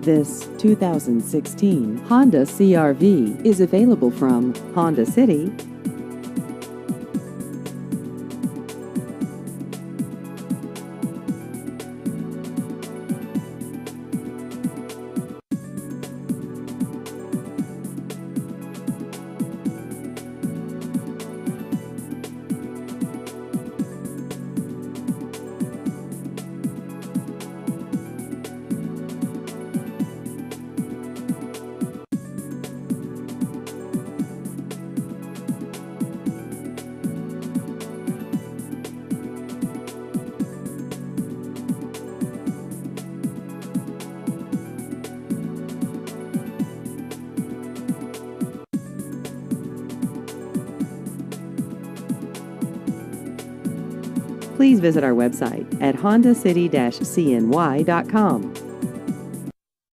This 2016 Honda CR-V is available from Honda City. Please visit our website at hondacity-cny.com.